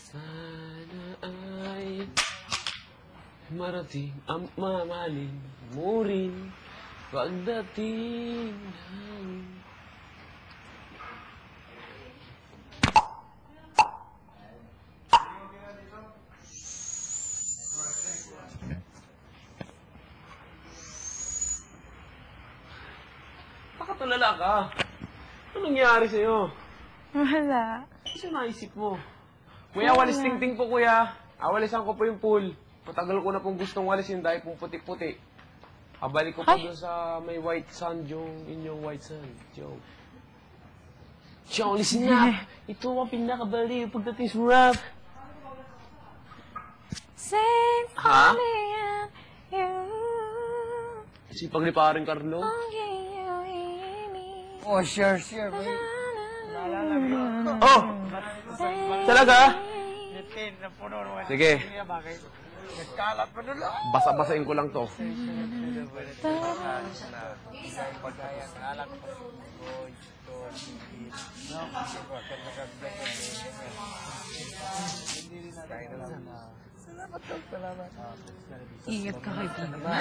Sana ay marating ang mamahalin mo rin pagdating ng... Pakatulala ka. Anong nangyari sa'yo? Wala. Ano naisip mo? Kuya, walis tingting po, kuya. Walisan ko po yung pool. Patagal ko na pong gustong walisin dahil pong puti-puti. Kabalik ko po doon sa may white sand, yung inyong white sand. Joe. Joe, listen up! Ito ang pinakabaliw pagdating sa rap. Sing Ha? only you. Sipag ni paring Carlo. Oh, sure, boy. Oh! Talaga? Sige. Nagkalat pa doon. Basa-basain ko lang to. Salamat. Ingat ka kay Pina.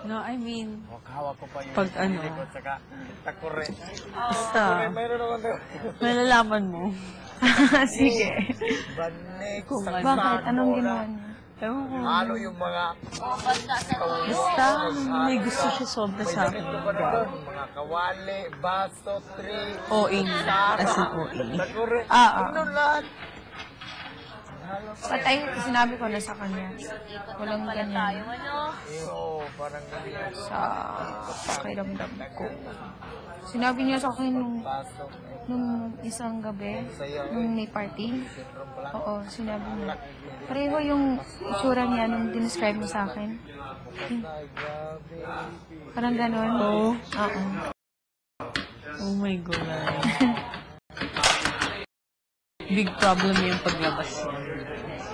No, I mean, Hawak ko pa yung pag ano, saka takure. basta, Mayroon naman daw. malalaman mo. Sige. Banig, Kung sa ano. Bakit? Anong ginawa niya? Ewan ko. Halo yung mga... Basta, may gusto siya sobra sa akin. Mga kawali, baso, tree, OA niya. As in OA. takure. Ah. Ano lahat? Patay, sinabi ko na sa kanya. Walang ganyan Oo, parang ganyan. sa pakiramdam ko. Sinabi niya sa akin nung isang gabi, nung may party. Oo, sinabi niya. Pareho yung itsura niya nung dinescribe mo sa akin. Parang ganon. Oo. Oo. Oh my God. Big problem yung paglabas niya.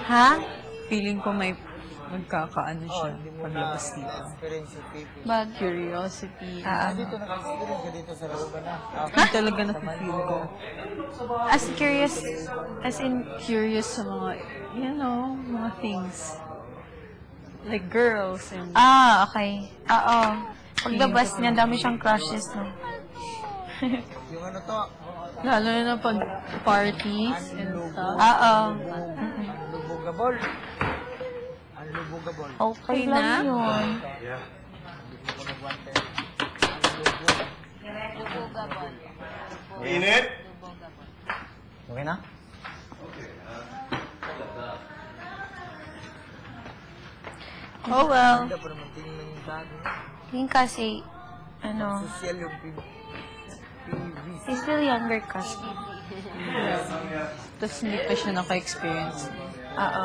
Ha? Feeling ko may magkakaano siya paglabas dito. Bag. Curiosity. Dito naka-experience ka dito sa looban na. Hindi talaga nafe-feel ko. As curious, as in, Curious sa mga, you know, mga things. Like girls and... okay. Oo. Paglabas niya, dami siyang crushes, no? Yung ano to, Lalo na pag parties and stuff. Oo. ang lubog-gabol. Ang lubog-gabol. Okay Okay lang na? yun. Init? Okay na? Oh well. Hindi pa naman tingnan yung dado. Yung kasi, ano, Social yung PVC. he's still younger kasi. Tapos hindi pa siya naka-experience. Oo.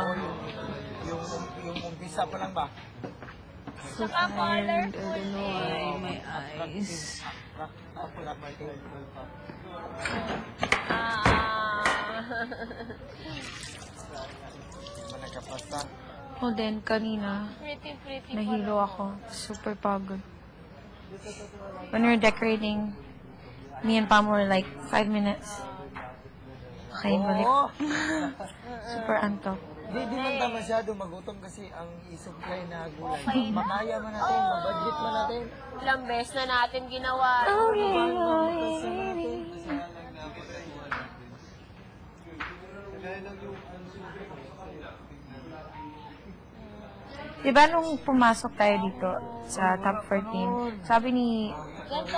Yung umpisa pa lang ba? So tired. I don't know why my eyes. Managkapasta. Oh, then, kanina, nahilo ako. Super pagod. When we were decorating, me and Pam were like 5 minutes. Okay, balik. Super antok. Di man tayo masyado magutom kasi ang i-supply na gulay. Makaya man natin, mabudget man natin. Ilang beses na natin ginawa. Diba nung pumasok tayo dito sa top 14, sabi ni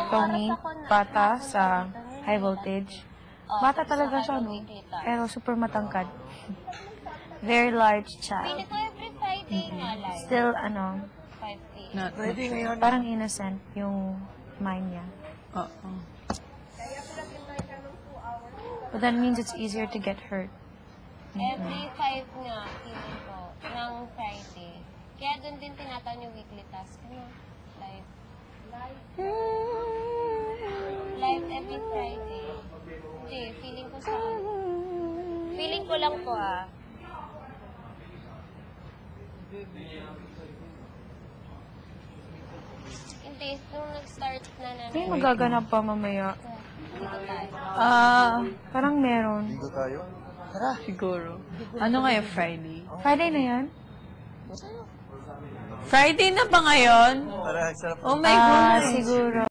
Tony, bata sa high voltage. Bata talaga siya, no? Pero super matangkad. Very large child. Pili ko every Friday nga live. Still, ano, 5 p.m. Not, Pwede ngayon. parang innocent yung mind niya. oo. But that means it's easier to get hurt. Every 5 nga, pili ko, ng Friday. Kaya doon din tinatawag yung weekly task. Ano? Live. Live every Friday. Hindi, feeling ko sa... Feeling ko lang to, ah. Hindi, nung nag-start na namin. May magaganap pa mamaya. Dito tayo. Parang meron. Ligo tayo? Tara. Siguro. Ano ngayon, Friday? Friday na yan? Friday na ba ngayon? Tara, sarap. Oh my goodness. Siguro.